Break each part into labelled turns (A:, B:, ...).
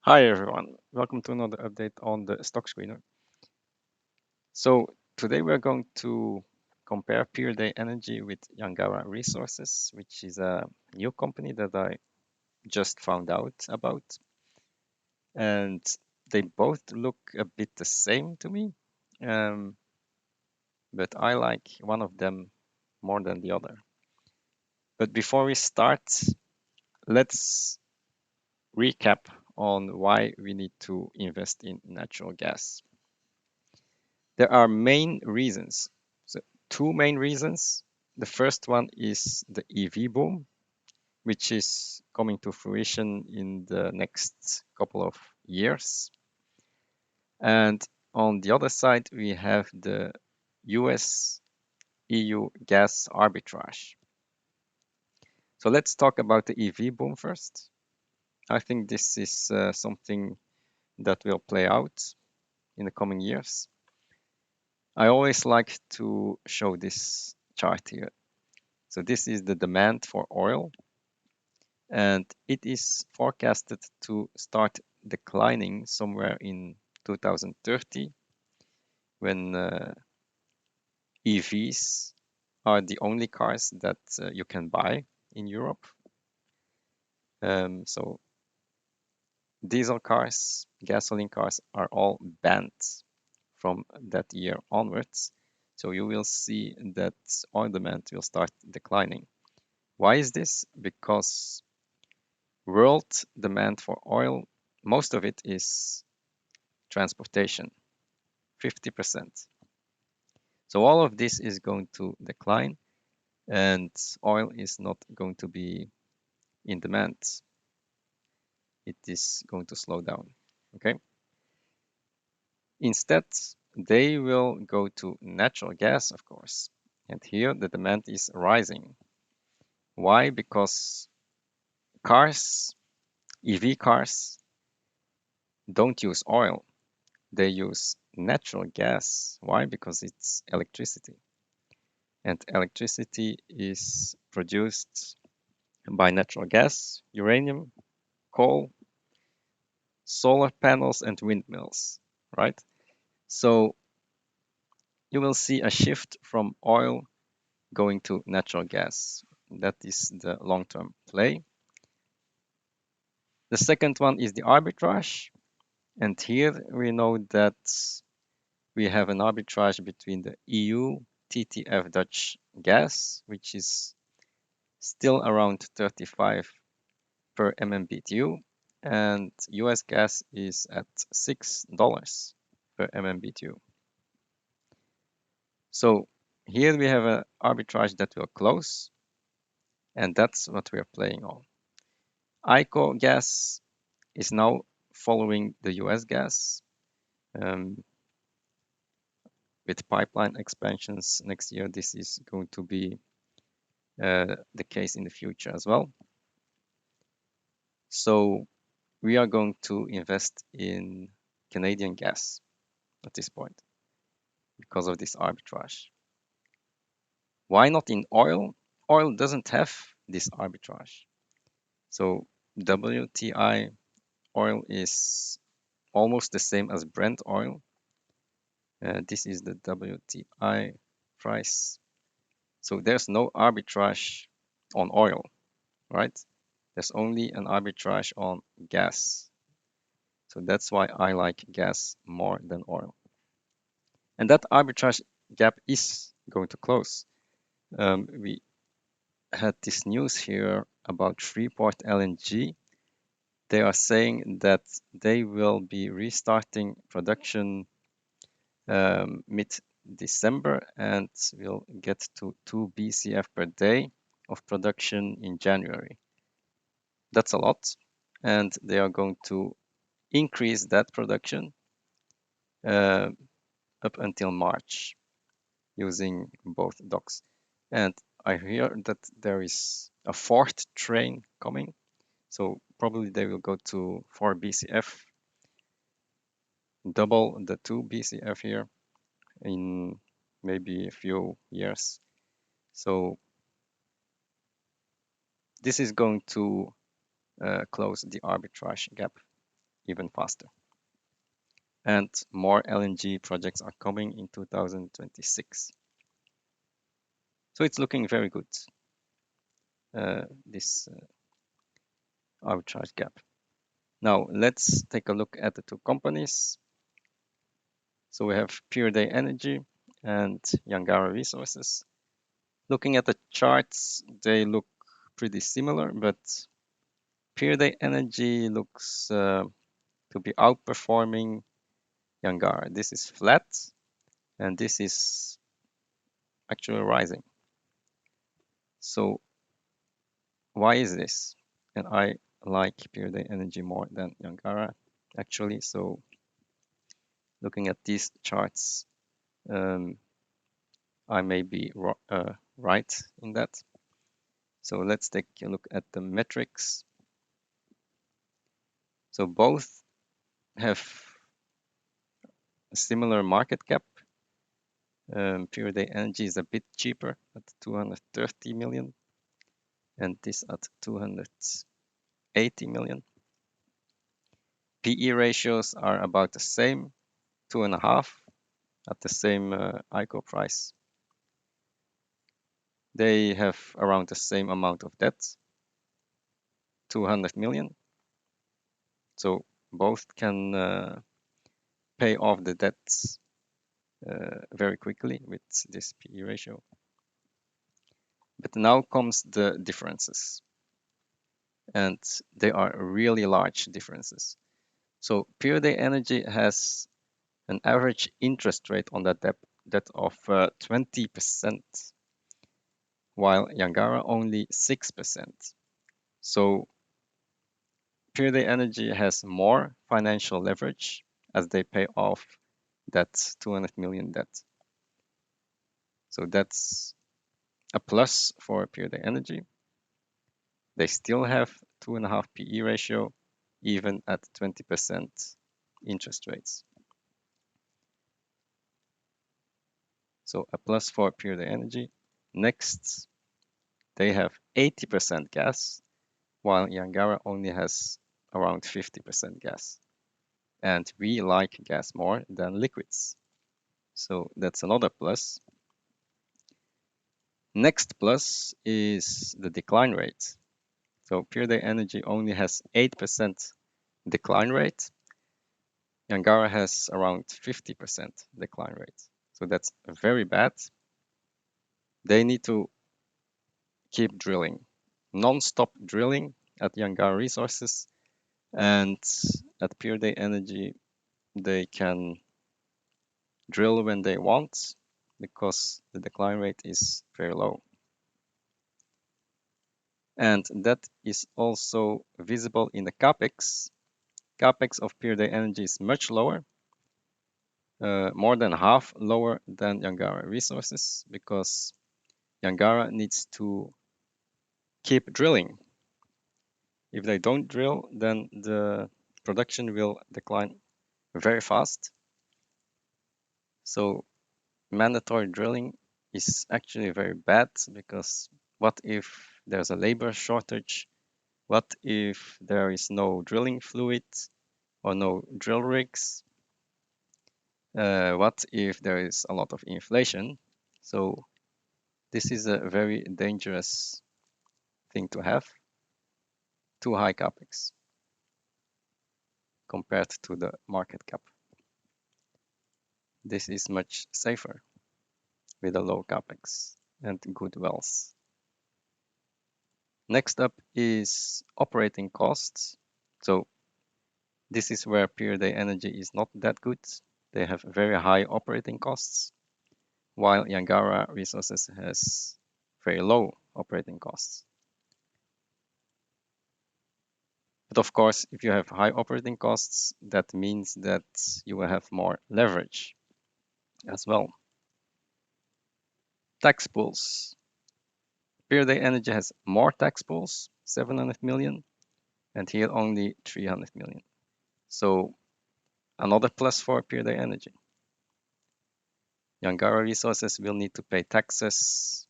A: Hi everyone, welcome to another update on the stock screener. So today we're going to compare Pieridae Energy with Yangarra Resources, which is a new company that I just found out about. And they both look a bit the same to me, um, but I like one of them more than the other. But before we start, let's recap on why we need to invest in natural gas. There are main reasons. So two main reasons. The first one is the EV boom, which is coming to fruition in the next couple of years. And on the other side, we have the US EU gas arbitrage. So let's talk about the EV boom first. I think this is something that will play out in the coming years. I always like to show this chart here. So this is the demand for oil, and it is forecasted to start declining somewhere in 2030 when EVs are the only cars that you can buy in Europe. So diesel cars, gasoline cars are all banned from that year onwards. So you will see that oil demand will start declining. Why is this? Because world demand for oil, most of it is transportation, 50%. So all of this is going to decline and oil is not going to be in demand. It is going to slow down, okay? Instead, they will go to natural gas, of course. And here the demand is rising. Why? Because cars, EV cars, don't use oil. They use natural gas. Why? Because it's electricity. And electricity is produced by natural gas, uranium, coal, solar panels, and windmills, right? So you will see a shift from oil going to natural gas. That is the long-term play. The second one is the arbitrage. And here we know that we have an arbitrage between the EU TTF Dutch gas, which is still around 35 per MMBTU, and US gas is at $6 per MMBTU. So here we have an arbitrage that will close, and that's what we are playing on. ICO gas is now following the US gas. With pipeline expansions next year, this is going to be the case in the future as well. So we are going to invest in Canadian gas at this point because of this arbitrage. Why not in oil? Oil doesn't have this arbitrage. So WTI oil is almost the same as Brent oil. This is the WTI price. So there's no arbitrage on oil, right? There's only an arbitrage on gas. So that's why I like gas more than oil. And that arbitrage gap is going to close. We had this news here about Freeport LNG. They are saying that they will be restarting production mid-December and will get to 2 BCF per day of production in January. That's a lot, and they are going to increase that production uh, up until March using both docks. And I hear that there is a fourth train coming, so probably they will go to 4 BCF, double the 2 BCF here in maybe a few years. So this is going to close the arbitrage gap even faster. And more LNG projects are coming in 2026. So it's looking very good, this arbitrage gap. Now let's take a look at the two companies. So we have Pieridae Energy and Yangarra Resources. Looking at the charts, they look pretty similar, but Pieridae Energy looks to be outperforming Yangarra. This is flat, and this is actually rising. So why is this? And I like Pieridae Energy more than Yangarra, actually. So looking at these charts, I may be right in that. So let's take a look at the metrics. So both have a similar market cap. Pieridae Energy is a bit cheaper at 230 million, and this at 280 million. PE ratios are about the same, 2.5 at the same ICO price. They have around the same amount of debt, 200 million. So both can pay off the debts very quickly with this PE ratio. But now comes the differences. And they are really large differences. So Pieridae Energy has an average interest rate on that debt of 20%, while Yangarra only 6%. So Pieridae Energy has more financial leverage as they pay off that 200 million debt. So that's a plus for Pieridae Energy. They still have 2.5 PE ratio, even at 20% interest rates. So a plus for Pieridae Energy. Next, they have 80% gas, while Yangarra only has around 50% gas. And we like gas more than liquids. So that's another plus. Next plus is the decline rate. So Pieridae Energy only has 8% decline rate. Yangarra has around 50% decline rate. So that's very bad. They need to keep drilling, non-stop drilling at Yangarra Resources, and at Pieridae Energy, they can drill when they want because the decline rate is very low. And that is also visible in the capex. Capex of Pieridae Energy is much lower, more than half lower than Yangarra Resources, because Yangarra needs to keep drilling. If they don't drill, then the production will decline very fast. So mandatory drilling is actually very bad, because what if there's a labor shortage? What if there is no drilling fluid or no drill rigs? What if there is a lot of inflation? So this is a very dangerous thing to have, too high capex compared to the market cap. This is much safer with a low capex and good wells. Next up is operating costs. So this is where Pieridae Energy is not that good. They have very high operating costs, while Yangarra Resources has very low operating costs. But of course, if you have high operating costs, that means that you will have more leverage as well. Tax pools. Pieridae Energy has more tax pools, 700 million, and here only 300 million. So another plus for Pieridae Energy. Yangarra Resources will need to pay taxes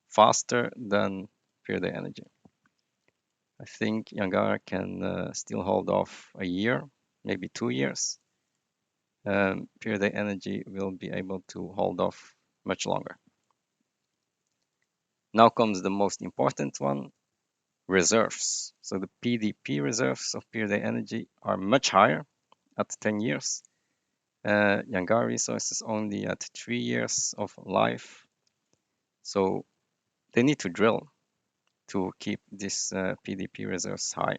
A: faster than Pieridae Energy. I think Yangarra can still hold off a year, maybe 2 years, Pieridae Energy will be able to hold off much longer. Now comes the most important one, reserves. So the PDP reserves of Pieridae Energy are much higher at 10 years. Yangarra Resources only at 3 years of life. So they need to drill to keep this PDP reserves high.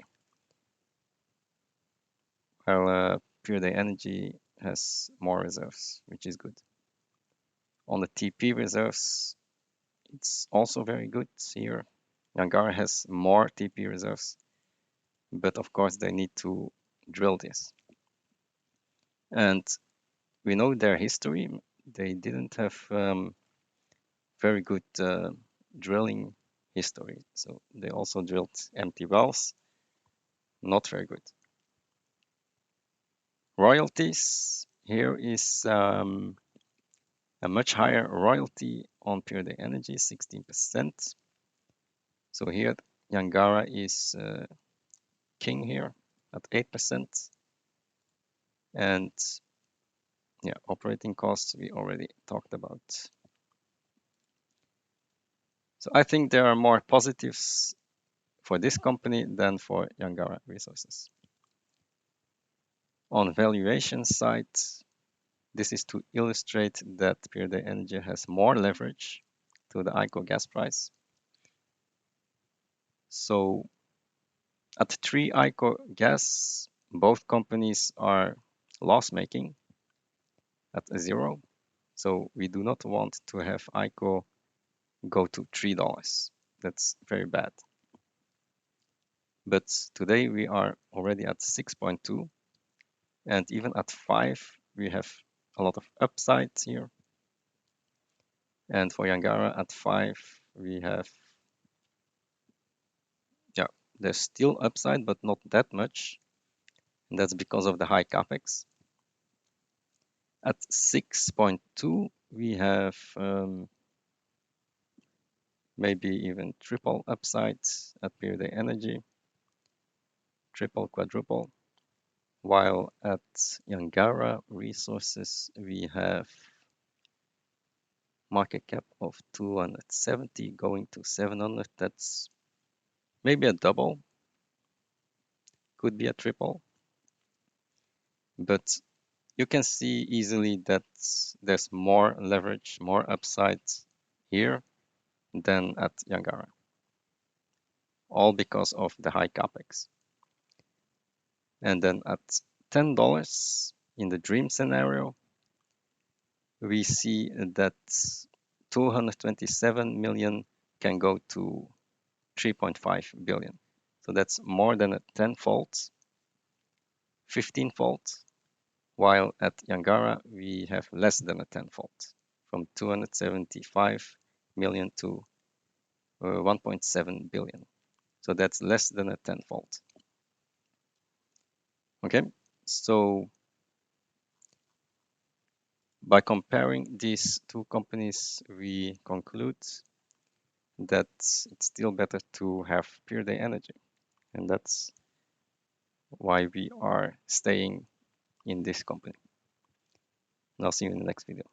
A: While Pieridae Energy has more reserves, which is good. On the TP reserves, it's also very good here. Yangarra has more TP reserves, but of course they need to drill this. And we know their history. They didn't have very good drilling history. So they also drilled empty wells, not very good. Royalties, here is a much higher royalty on Pieridae Energy, 16%. So here Yangarra is king here at 8%. And yeah, operating costs we already talked about. So I think there are more positives for this company than for Yangarra Resources. On valuation side, this is to illustrate that Pieridae Energy has more leverage to the ICO gas price. So at 3 ICO gas, both companies are loss-making at 0. So we do not want to have ICO go to $3. That's very bad. But today we are already at 6.2, and even at 5 we have a lot of upsides here. And for Yangarra at 5 we have, yeah, there's still upside, but not that much. And that's because of the high capex. At 6.2 we have maybe even triple upsides at Pieridae Energy, triple, quadruple. While at Yangarra Resources we have market cap of 270 going to 700. That's maybe a double, could be a triple. But you can see easily that there's more leverage, more upside here than at Yangarra, all because of the high capex. And then at $10 in the dream scenario, we see that 227 million can go to 3.5 billion. So that's more than a 10-fold, 15-fold, while at Yangarra we have less than a 10-fold, from 275 million to 1.7 billion. So that's less than a 10-fold. Okay, so by comparing these two companies, we conclude that it's still better to have Pieridae Energy. And that's why we are staying in this company. And I'll see you in the next video.